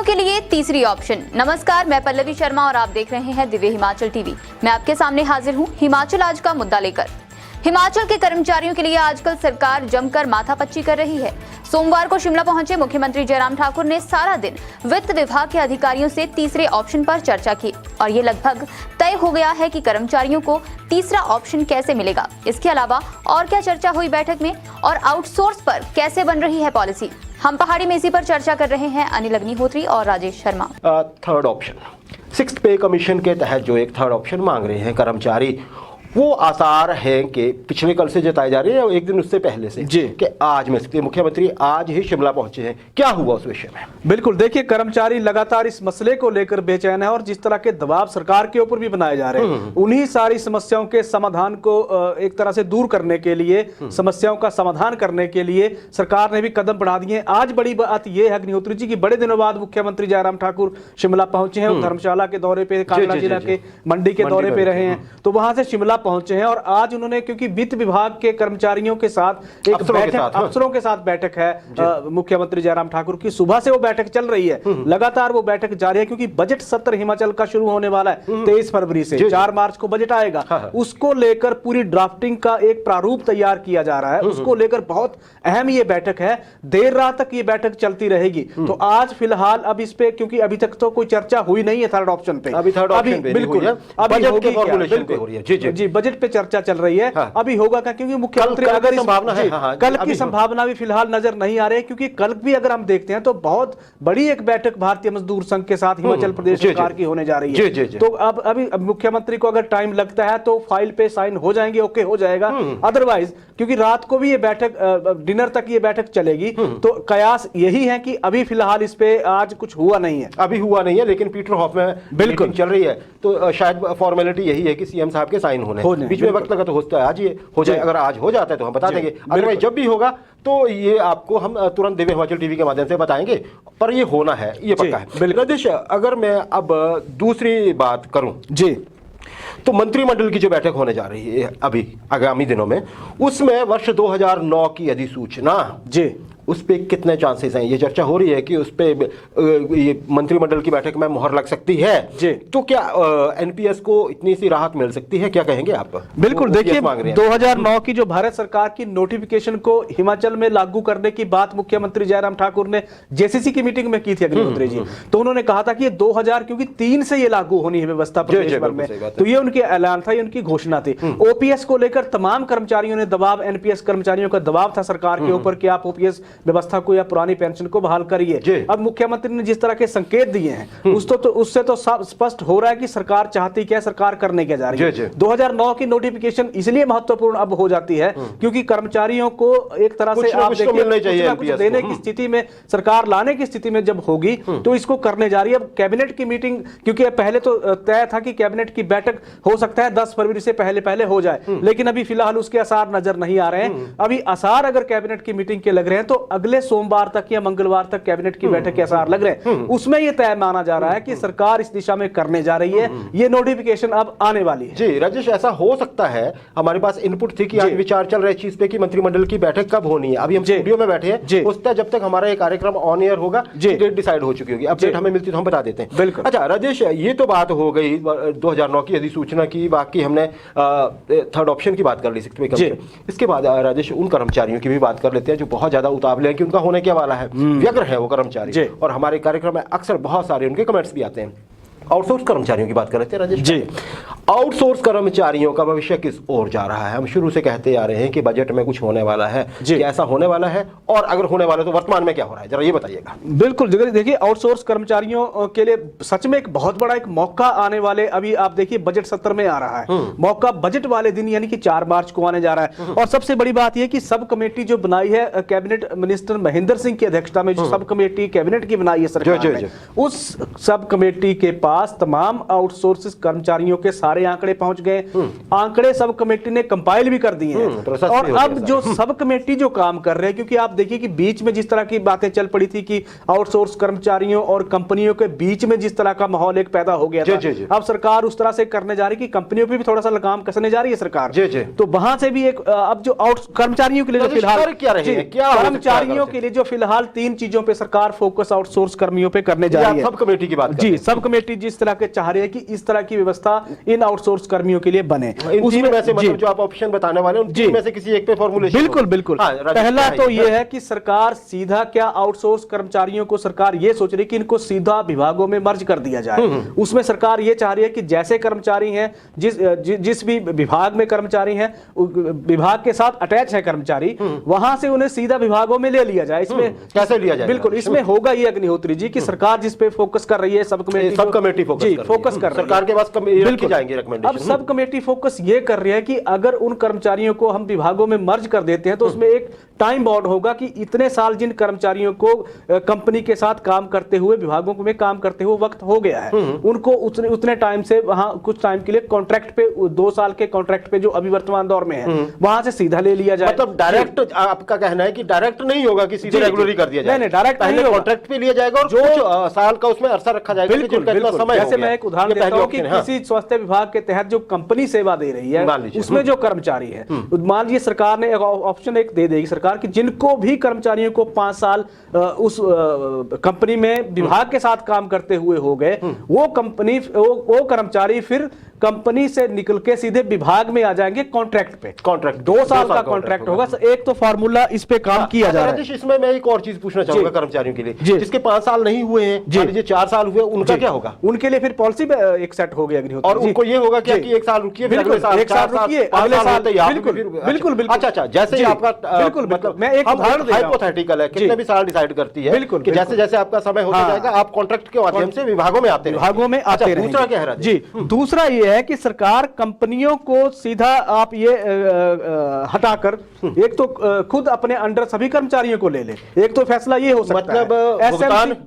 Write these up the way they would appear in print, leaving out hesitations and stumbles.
के लिए तीसरी ऑप्शन। नमस्कार, मैं पल्लवी शर्मा और आप देख रहे हैं दिव्य हिमाचल टीवी। मैं आपके सामने हाजिर हूं हिमाचल आज का मुद्दा लेकर। हिमाचल के कर्मचारियों के लिए आजकल सरकार जमकर माथापच्ची कर रही है। सोमवार को शिमला पहुंचे मुख्यमंत्री जयराम ठाकुर ने सारा दिन वित्त विभाग के अधिकारियों से तीसरे ऑप्शन पर चर्चा की और ये लगभग तय हो गया है कि कर्मचारियों को तीसरा ऑप्शन कैसे मिलेगा। इसके अलावा और क्या चर्चा हुई बैठक में और आउटसोर्स पर कैसे बन रही है पॉलिसी, हम पहाड़ी में इसी पर चर्चा कर रहे हैं अनिल अग्निहोत्री और Rajesh Sharma. Third option, sixth पे कमीशन के तहत जो एक थर्ड ऑप्शन मांग रहे हैं कर्मचारी, वो आसार है कि पिछले कल से जताई जा रही है और एक दिन उससे पहले से जी कि आज मिल सकती है। मुख्यमंत्री आज ही शिमला पहुंचे हैं, क्या हुआ उस विषय में? बिल्कुल, देखिए कर्मचारी लगातार इस मसले को लेकर बेचैन है और जिस तरह के दबाव सरकार के ऊपर भी बनाए जा रहे हैं, उन्हीं सारी समस्याओं के समाधान को एक तरह से दूर करने के लिए, समस्याओं का समाधान करने के लिए सरकार ने भी कदम बढ़ा दिए। आज बड़ी बात यह है अग्निहोत्री जी की बड़े दिनों बाद मुख्यमंत्री जयराम ठाकुर शिमला पहुंचे हैं। धर्मशाला के दौरे पे, कांगड़ा जिला के मंडी के दौरे पे रहे हैं, तो वहां से शिमला पहुंचे हैं और आज उन्होंने, क्योंकि वित्त विभाग के कर्मचारियों के साथ एक बैठक, अफसरों के साथ बैठक है मुख्यमंत्री जयराम ठाकुर की, सुबह से वो बैठक चल रही है, लगातार वो बैठक जारी है क्योंकि बजट सत्र हिमाचल का शुरू होने वाला है 23 फरवरी से। 4 मार्च को बजट आएगा, उसको लेकर पूरी ड्राफ्टिंग का एक प्रारूप तैयार किया जा रहा है, उसको लेकर बहुत अहम ये बैठक है। देर रात तक ये बैठक चलती रहेगी। तो आज फिलहाल अब इस पे, क्योंकि अभी तक तो कोई चर्चा हुई नहीं है थर्ड ऑप्शन पे, बिल्कुल जी बजट पे चर्चा चल रही है। हाँ। अभी होगा क्या, क्योंकि मुख्यमंत्री अगर संभावना है, कल की संभावना भी फिलहाल नजर नहीं आ रही है, क्योंकि कल भी अगर हम देखते हैं तो बहुत बड़ी एक बैठक भारतीय मजदूर संघ के साथ हिमाचल प्रदेश सरकार की होने जा रही है। तो अब अभी मुख्यमंत्री को अगर टाइम लगता है तो फाइल पे साइन हो जाएंगे, ओके हो जाएगा। अदरवाइज क्योंकि रात को भी ये बैठक, डिनर तक ये बैठक चलेगी, तो कयास यही है कि अभी फिलहाल इस पे आज कुछ हुआ नहीं है, अभी हुआ नहीं है, लेकिन पीटरहॉफ में बिल्कुल चल रही है। तो शायद फॉर्मेलिटी यही है कि सीएम साहब के साइन होने बीच में वक्त लगा, तो होता है आज ये हो जाए। अगर आज हो जाता है तो हम बता देंगे, अदरवाइज जब भी होगा तो ये आपको हम तुरंत दिव्य हिमाचल टीवी के माध्यम से बताएंगे, पर ये होना है, ये पक्का है। राजेश, अगर मैं अब दूसरी बात करूं जी, तो मंत्रिमंडल की जो बैठक होने जा रही है अभी आगामी दिनों में, उसमें वर्ष 2009 की अधिसूचना जी, उस पे कितने चांसेस हैं? ये चर्चा हो रही है कि उस पे ये मंत्रिमंडल की बैठक में मोहर लग सकती है जी। तो क्या एनपीएस को इतनी सी राहत मिल सकती है, क्या कहेंगे आप? बिल्कुल, देखिए 2009 की जो भारत सरकार की नोटिफिकेशन को हिमाचल में लागू करने की बात मुख्यमंत्री जयराम ठाकुर ने जेसीसी की मीटिंग में की थी अग्निहोत्री जी, तो उन्होंने कहा था कि ये 2000 क्योंकि 3 से ये लागू होनी है व्यवस्था प्रदेश भर में, तो ये उनके ऐलान था, ये उनकी घोषणा थी। ओपीएस को लेकर तमाम कर्मचारियों ने दबाव, एनपीएस कर्मचारियों का दबाव था सरकार के ऊपर कि आप ओपीएस व्यवस्था को या पुरानी पेंशन को बहाल करिए। अब मुख्यमंत्री ने जिस तरह के संकेत दिए हैं उससे तो स्पष्ट हो रहा है कि सरकार चाहती क्या, सरकार करने क्या जा रही है। 2009 की नोटिफिकेशन इसलिए महत्वपूर्ण अब हो जाती है क्योंकि कर्मचारियों को एक तरह से आप देखिए कुछ देने की स्थिति में, सरकार लाने की स्थिति में जब होगी तो इसको करने जा रही है। अब कैबिनेट की मीटिंग, क्योंकि पहले तो तय था कि कैबिनेट की बैठक हो सकता है 10 फरवरी से पहले हो जाए, लेकिन अभी फिलहाल उसके आसार नजर नहीं आ रहे हैं। अभी आसार अगर कैबिनेट की मीटिंग के लग रहे हैं तो अगले सोमवार तक या मंगलवार तक कैबिनेट की बैठक के आसार लग रहे हैं। उसमें यह तय माना जा रहा है कि सरकार इस दिशा में करने जा रही है, ये नोटिफिकेशन अब आने वाली है। जी राजेश, ऐसा हो सकता है, हमारे पास इनपुट थी कि आज विचार चल रहा है चीज पे कि मंत्रिमंडल की बैठक कब होनी है। अभी हम स्टूडियो में बैठे हैं, उससे जब तक हमारा ये कार्यक्रम ऑन एयर होगा डेट डिसाइड हो चुकी होगी। अपडेट हमें मिलती तो हम बता देते हैं। बिल्कुल। अच्छा राजेश, ये तो बात हो गई 2009 की अधिसूचना की, बाकी हमने थर्ड ऑप्शन की बात कर ली सकते हैं। इसके बाद राजेश उन कर्मचारियों की भी बात कर लेते हैं जो बहुत ज्यादा उतावले हैं कि उनका होने क्या वाला है, व्यग्र है वो कर्मचारी, और हमारे कार्यक्रम में अक्सर बहुत सारे उनके कमेंट्स भी आते हैं। आउटसोर्स कर्मचारियों की बात कर रहे थे राजेश जी। आउटसोर्स कर्मचारियों का भविष्य किस ओर जा रहा है? हम शुरू से कहते आ रहे हैं कि बजट में कुछ होने वाला है, क्या ऐसा होने वाला है, और अगर होने वाला है तो वर्तमान में क्या हो रहा है, जरा ये बताइएगा। बिल्कुल, देखिए आउटसोर्स कर्मचारियों के लिए सच में एक बहुत बड़ा एक मौका आने वाले, अभी आप देखिए बजट सत्र में आ रहा है मौका, बजट वाले दिन यानी कि 4 मार्च को आने जा रहा है। और सबसे बड़ी बात यह कि सब कमेटी जो बनाई है कैबिनेट मिनिस्टर महेंद्र सिंह की अध्यक्षता में, जो सब कमेटी कैबिनेट की बनाई है सरकार ने, उस सब कमेटी के पास तमाम आउटसोर्स कर्मचारियों के सारे हमारे आंकड़े पहुंच गए, आंकड़े सब कमेटी ने कंपाइल भी कर दिए हैं। और अब जो सब कमेटी जो काम कर रहे हैं, क्योंकि आप देखिए कि बीच में जिस तरह की बातें चल पड़ी थी कि आउटसोर्स कर्मचारियों और कंपनियों के बीच में जिस तरह का माहौल एक पैदा हो गया था, अब सरकार उस तरह से करने जा रही कि कंपनियों पे भी थोड़ा सा लगाम कसने जा रही है सरकार। तो वहां से भी एक अब जो कर्मचारियों के लिए जो फिलहाल कर्मचारियों के लिए जो फिलहाल 3 चीजों पे सरकार फोकस आउटसोर्स कर्मियों पे करने जा रही है। सब कमेटी की बात जी, सब कमेटी जिस तरह के चाह रही है कि इस तरह की व्यवस्था इन आउटसोर्स कर्मियों के लिए बने, उसमें में से मतलब जो आप ऑप्शन बताने वाले हैं उन तीन में से किसी एक पे फॉर्मूलेशन। बिल्कुल बिल्कुल। पहला तो ये है कि सरकार सीधा क्या आउटसोर्स कर्मचारियों को सरकार ये सोच रही है कि इनको सीधा विभागों में मर्ज कर दिया जाए। उसमें सरकार ये चाह रही है कि जैसे कर्मचारी हैं, जिस भी विभाग में कर्मचारी हैं, विभाग के साथ अटैच है कर्मचारी, वहां से उन्हें सीधा विभागों में ले लिया जाए। इसमें कैसे लिया जाए? बिल्कुल, इसमें होगा ये अग्निहोत्री जी की सरकार जिस पे फोकस कर रही है, सब कमेटी फोकस कर सरकार के पास बिल्कुल जाएंगे रिकमेंडेशन। अब सब कमेटी फोकस ये कर रही है कि अगर उन कर्मचारियों को हम विभागों में मर्ज कर देते हैं तो उसमें एक टाइम बाउंड होगा कि इतने साल जिन कर्मचारियों को कंपनी के साथ काम करते हुए, विभागों में काम करते हुए वक्त हो गया है, उनको उतने टाइम से वहां कुछ टाइम के लिए कॉन्ट्रैक्ट पे, 2 साल के कॉन्ट्रैक्ट पे जो अभी वर्तमान दौर में है, वहां से सीधा ले लिया जाए। मतलब डायरेक्ट आपका कहना है कि डायरेक्ट नहीं होगा कि सीधे रेगुलर कर दिया जाए? नहीं, डायरेक्ट पहले कॉन्ट्रैक्ट पे लिया जाएगा और कुछ साल का उसमें अरसा रखा जाएगा। जैसे मैं एक उदाहरण देता हूं कि किसी स्वास्थ्य विभाग के तहत जो कंपनी सेवा दे रही है, उसमें जो कर्मचारी है, मान लीजिए सरकार ने ऑप्शन एक दे देगी सरकार कि जिनको भी कर्मचारियों को 5 साल उस कंपनी में विभाग के साथ काम करते हुए हो गए, वो कर्मचारी फिर कंपनी से निकल के सीधे विभाग में आ जाएंगे कॉन्ट्रैक्ट पे। 2 साल का कॉन्ट्रैक्ट होगा। एक तो फार्मूला इस पे काम किया जा रहा है। इसमें मैं एक और चीज पूछना चाहूंगा कर्मचारियों के लिए, जिसके 5 साल नहीं हुए हैं, मान लीजिए 4 साल हुए, उनका क्या होगा? उनके लिए फिर पॉलिसी एक सेट हो गया अग्निहोत्री, और उनको ये होगा क्या कि 1 साल रुकिए, फिर अगले साल 1 साल रुकिए, अगले साल बिल्कुल। अच्छा, जैसे आपका बिल्कुल, मतलब मैं एक उदाहरण दे रहा हूं, हाइपोथेटिकल है, कितने भी साल डिसाइड करती है कि जैसे जैसे आपका समय होता जाएगा आप कॉन्ट्रैक्ट के माध्यम से विभागों में आते रहेंगे। दूसरा क्या है जी? दूसरा ये है कि सरकार कंपनियों को सीधा आप ये हटाकर एक तो खुद अपने अंडर सभी कर्मचारियों को ले ले। एक तो फैसला ये हो सकता है,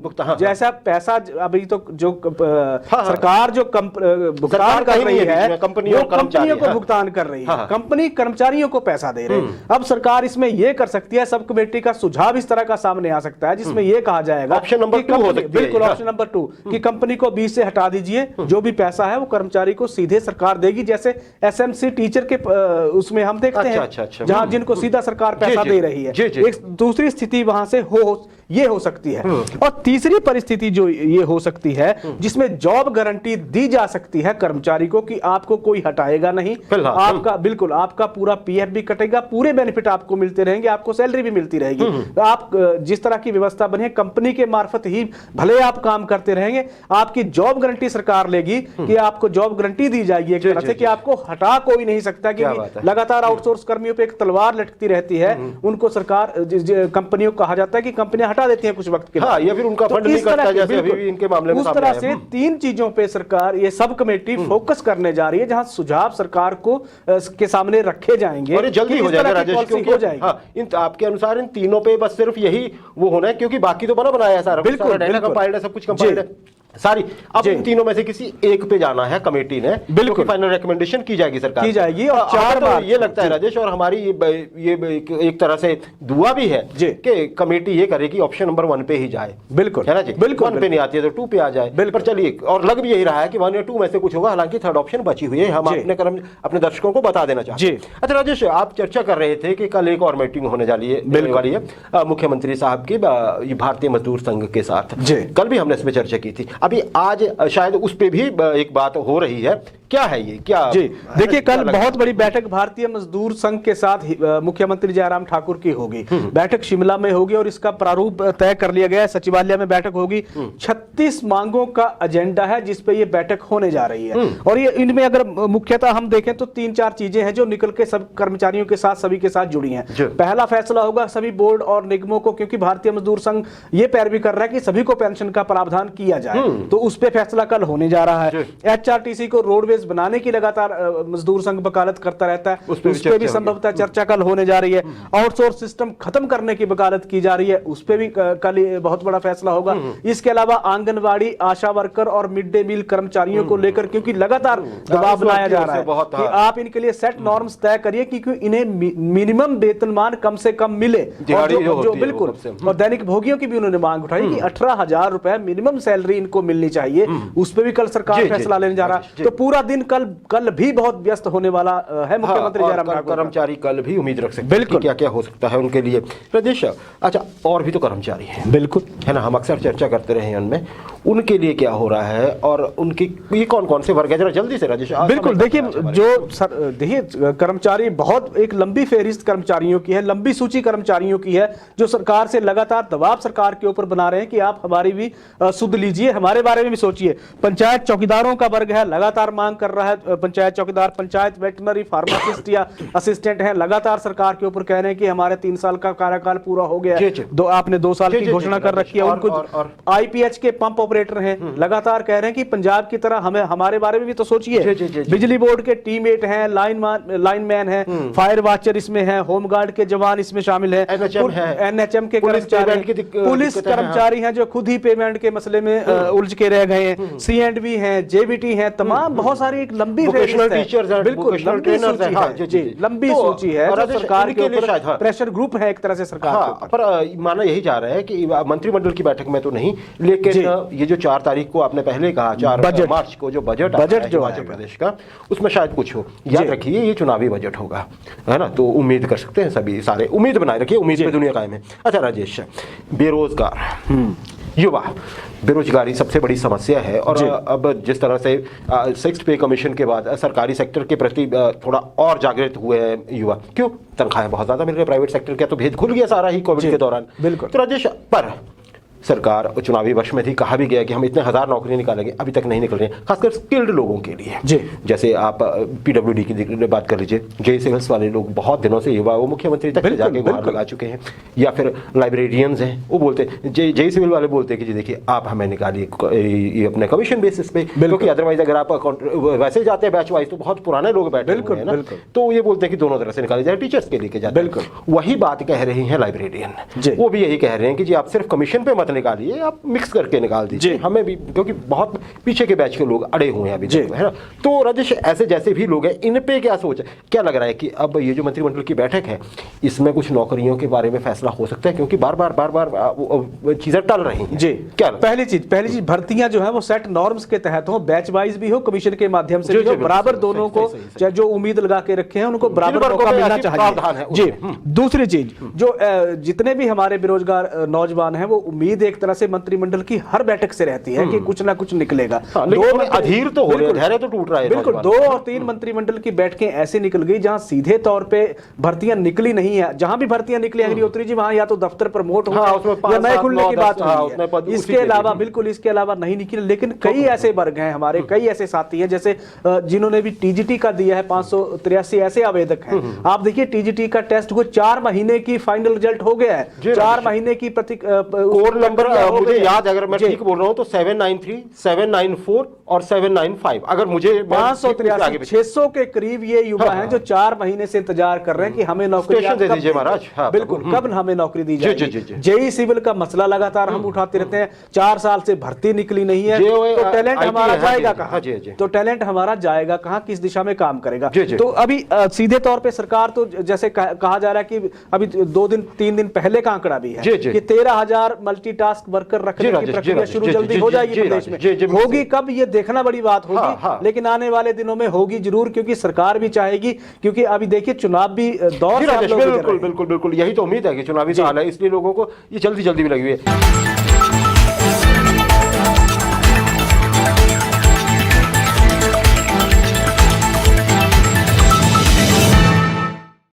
भुगतान जैसा पैसा अभी तो जो सरकार जो भुगतान कर रही है, कंपनियों को भुगतान कर रही है, कंपनी कर्मचारियों को पैसा दे रही है। अब सरकार इसमें यह कर सकती है, सब कमेटी का सुझाव इस तरह का सामने आ सकता है जिसमें यह कहा जाएगा, ऑप्शन नंबर 2 हो सकती है। बिल्कुल, ऑप्शन नंबर 2 कि कंपनी को बीच से हटा दीजिए, जो भी पैसा है वो कर्मचारी को सीधे सरकार देगी, जैसे एसएमसी टीचर के उसमें हम देखते हैं जहां जिनको सीधा सरकार पैसा दे रही है। एक दूसरी स्थिति वहां से ये हो सकती है। और तीसरी परिस्थिति जो ये हो सकती है जिसमें जॉब गारंटी दी जा सकती है कर्मचारी को कि आपको कोई हटाएगा नहीं, आपका बिल्कुल आपका पूरा पीएफ भी कटेगा, पूरे बेनिफिट आपको मिलते रहेंगे, आपको सैलरी भी मिलती रहेगी। आप जिस तरह की व्यवस्था बनी है कंपनी के मार्फत ही भले आप काम करते रहेंगे, आपकी जॉब गारंटी सरकार लेगी कि आपको जॉब गारंटी दी जाएगी एक तरह से कि आपको हटा कोई नहीं सकता, क्योंकि लगातार आउटसोर्स कर्मियों पे एक तलवार लटकती रहती है। उनको सरकार कंपनियों को कहा जाता है कि कंपनियां हटा देती हैं कुछ वक्त के बाद, या फिर उनका फंड नहीं करता जैसे अभी भी इनके मामले में उस तरह से 3 चीजों पे सरकार ये सब कमेटी फोकस करने जा रही है, जहां सुझाव सरकार को के सामने रखे जाएंगे और ये जल्दी हो जाएगा राजेश, क्योंकि आपके अनुसार इन तीनों पे बस सिर्फ यही वो होना है, क्योंकि बाकी तो बना बनाया है सारा, बिल्कुल कंपाइल्ड है, सब कुछ कंपाइल्ड है सारी। अब इन तीनों में से किसी एक पे जाना है कमेटी ने, बिल्कुल फाइनल रिकमेंडेशन की जाएगी सरकार की जाएगी। और 4 बार ये लगता है राजेश, और हमारी ये एक तरह से दुआ भी है कि कमेटी ये करे कि ऑप्शन नंबर 1 पे ही जाए। बिल्कुल है ना जी, बिल्कुल 1 पे नहीं आती है तो 2 पे आ जाए। पर चलिए, और लग भी यही रहा है कि 1 या 2 में से कुछ होगा, हालांकि 3rd ऑप्शन बची हुई है, हम अपने दर्शकों को बता देना चाहते हैं। अच्छा राजेश, आप चर्चा कर रहे थे कि कल एक और मीटिंग होने वाली है मुख्यमंत्री साहब की भारतीय मजदूर संघ के साथ। कल भी हमने इसमें चर्चा की थी, अभी आज शायद उस पे भी एक बात हो रही है। क्या है ये? क्या जी देखिए, कल बहुत बड़ी बैठक भारतीय मजदूर संघ के साथ मुख्यमंत्री जयराम ठाकुर की होगी। बैठक शिमला में होगी और इसका प्रारूप तय कर लिया गया है। सचिवालय में बैठक होगी। 36 मांगों का एजेंडा है जिस पे ये बैठक होने जा रही है। और ये इनमें अगर मुख्यतः हम देखें तो 3-4 चीजें हैं जो निकल के सब कर्मचारियों के साथ सभी के साथ जुड़ी हैं। पहला फैसला होगा सभी बोर्ड और निगमों को, क्योंकि भारतीय मजदूर संघ ये पैरवी कर रहा है कि सभी को पेंशन का प्रावधान किया जाए, तो उस पे फैसला कल होने जा रहा है। एचआरटीसी को रोडवेज बेस बनाने की लगातार मजदूर संघ वकालत करता रहता है, उस पर भी संभवतः चर्चा कल होने जा रही है। आउटसोर्स सिस्टम खत्म करने की वकालत की जा रही है, उस पर भी कल बहुत बड़ा फैसला होगा। इसके अलावा आंगनबाड़ी, आशा वर्कर और मिड डे मील कर्मचारियों को लेकर क्योंकि लगातार दबाव बनाया जा रहा है कि आप इनके लिए सेट नॉर्म्स तय करिए क्योंकि इन्हें मिनिमम वेतनमान कम से कम मिले। जो बिल्कुल, और दैनिक भोगियों की भी उन्होंने मांग उठाई कि 18,000 रुपए मिनिमम सैलरी इनको मिलनी चाहिए, उस पर भी कल सरकार फैसला लेने जा रहा है। तो पूरा दिन कल भी बहुत व्यस्त होने वाला है मुख्यमंत्री जयराम ठाकुर। कर्मचारी कल भी उम्मीद रख सकते हैं क्या क्या हो सकता है उनके लिए। प्रदेश अच्छा, और भी तो कर्मचारी हैं, बिल्कुल है ना, हम अक्सर चर्चा करते रहे हैं उनमें, उनके लिए क्या हो रहा है और उनकी ये कौन कौन से वर्ग है, जरा जल्दी से राजेश। बिल्कुल, देखिए देखिए कर्मचारी बहुत एक लंबी फेहरिस्त कर्मचारियों की है, लंबी सूची कर्मचारियों की है जो सरकार से लगातार दबाव सरकार के ऊपर बना रहे हैं कि आप हमारी भी सुध लीजिए, हमारे बारे में भी सोचिए। पंचायत चौकीदारों का वर्ग है, लगातार मांग कर रहा है, पंचायत चौकीदार, पंचायत वेटनरी फार्मासिस्ट या असिस्टेंट है, लगातार सरकार के ऊपर कह रहे हैं कि हमारे 3 साल का कार्यकाल पूरा हो गया है, आपने 2 साल की घोषणा कर रखी है। उनको आईपीएच के पंप ऑपरेटर हैं, लगातार कह रहे हैं कि पंजाब की तरह हमें हमारे बारे में भी तो सोचिए। बिजली बोर्ड के टीममेट हैं, लाइनमैन हैं, फायर वॉचर इसमें है, होमगार्ड के जवान इसमें शामिल है, एनएचएम के कर्मचारी, पुलिस कर्मचारी हैं जो खुद ही पेमेंट के मसले में उलझ के रह गए हैं, सीएंडबी हैं, जेबीटी हैं, तमाम बहुत सारी एक लंबी टीचर्स हैं, बिल्कुल लंबी सूची है जो सरकार के ऊपर प्रेशर ग्रुप है एक तरह से सरकार पर माना यही जा रहा है कि मंत्रिमंडल की बैठक में तो नहीं, लेकिन ये जो 4 तारीख को आपने पहले कहा 4 मार्च को जो बजट जो हिमाचल प्रदेश का, उसमें शायद कुछ हो। याद रखिए ये चुनावी बजट होगा, है ना, तो उम्मीद कर सकते हैं सभी, सारे उम्मीद बनाए रखिए, उम्मीद पे दुनिया कायम है। अच्छा राजेश, बेरोजगार युवा बेरोजगारी सबसे बड़ी समस्या है और अब जिस तरह से 6th पे कमीशन के बाद सरकारी सेक्टर के प्रति थोड़ा और जागृत हुए हैं युवा, क्यों, तनख्वाहें बहुत ज्यादा मिल रही है, प्राइवेट सेक्टर का तो भेद खुल गया सारा ही कोविड के दौरान। बिल्कुल। तो राजेश, पर सरकार चुनावी वर्ष में थी, कहा भी गया कि हम इतने 1000 नौकरियां निकालेंगे, अभी तक नहीं निकल रही हैं, खासकर स्किल्ड लोगों के लिए। जी, जैसे आप पीडब्ल्यूडी की बात कर लीजिए, जेई सिविल्स वाले लोग बहुत दिनों से युवा वो मुख्यमंत्री तक जाके गुहार लगा चुके हैं, या फिर लाइब्रेरियंस हैं, वो बोलते जेई सिविल वाले बोलते हैं कि जी देखिए आप हमें निकालिए अपने कमीशन बेसिस पे, क्योंकि अदरवाइज अगर आप वैसे जाते हैं बैच वाइज तो बहुत पुराने लोग बैठे हुए हैं ना, तो ये बोलते हैं कि दोनों तरह से निकाले जाए, टीचर्स के लेके जाते हैं। वही बात कह रहे हैं लाइब्रेरियन, वो भी यही कह रहे हैं कि जी आप सिर्फ कमीशन पे मत निकालिए, आप मिक्स करके निकाल दीजिए हमें भी, क्योंकि बहुत पीछे के बैच के लोग अड़े हुए हैं अभी तक, है ना। तो राजेश, ऐसे जैसे भी लोग हैं, इन पे क्या सोच है, क्या लग रहा है कि अब ये जो मंत्रिमंडल की बैठक है इसमें कुछ नौकरियों के बारे में फैसला हो सकता है, क्योंकि बार बार चीजें टल रही हैं। जी, क्या पहली चीज भर्तियां जो है वो सेट नॉर्म्स के तहत हो, बैच वाइज भी हो, कमिशन के माध्यम से भी हो, बराबर दोनों को जो उम्मीद लगा के रखे हैं उनको बराबर मौका मिलना चाहिए। जी, दूसरी चीज जो जितने भी हमारे बेरोजगार नौजवान हैं वो उम्मीद एक तरह से मंत्रिमंडल की हर बैठक से रहती है कि कुछ ना कुछ निकलेगा। अधीर तो हो रहे हैं, धैर्य तो टूट रहा है। बिल्कुल, 2 और 3 मंत्रिमंडल की बैठकें ऐसी निकल गई जहां सीधे तौर पे भर्तियां निकली नहीं है, जहां भी भर्तियां निकली अग्निहोत्री जी वहां या तो दफ्तर प्रमोट हो या नए खुलने की बात हुई है, इसके अलावा बिल्कुल इसके अलावा नहीं निकली। लेकिन कई ऐसे वर्ग हैं हमारे, कई ऐसे साथी हैं जैसे जिन्होंने भी टीजीटी का दिया है, 583 ऐसे आवेदक हैं। आप देखिए टीजीटी का टेस्ट को 4 महीने की फाइनल रिजल्ट हो गया है, 4 महीने की कोड नंबर मुझे याद, अगर मैं ठीक बोल रहा हूं तो 793, 794 और 795, अगर मुझे 583 600 के करीब ये युवा हैं जो 4 महीने से इंतजार कर रहे हैं कि हमें नौकरी दे दीजिए महाराज। बिल्कुल, कब हमें नौकरी दी जाएगी। जेई सिविल का मसला लगातार हम उठाते रहते हैं, 4 साल से भर्ती निकली नहीं है, तो टैलेंट हमारा जाएगा कहां, तो टैलेंट हमारा जाएगा कहां, किस दिशा में काम करेगा। तो अभी सीधे तौर पे सरकार तो जैसे कहा जा रहा है कि अभी 2 दिन 3 दिन पहले का आंकड़ा भी है कि 13,000 मल्टीटास्क वर्कर रखने की प्रक्रिया शुरू जल्दी हो जाएगी प्रदेश में। होगी कब ये देखना बड़ी बात होगी, लेकिन आने वाले दिनों में होगी जरूर, क्योंकि सरकार भी चाहेगी, क्योंकि अभी देखिए चुनाव भी दौर से बिल्कुल यही तो उम्मीद है कि चुनावी साल है, इसलिए लोगों को ये जल्दी भी लगी हुई है।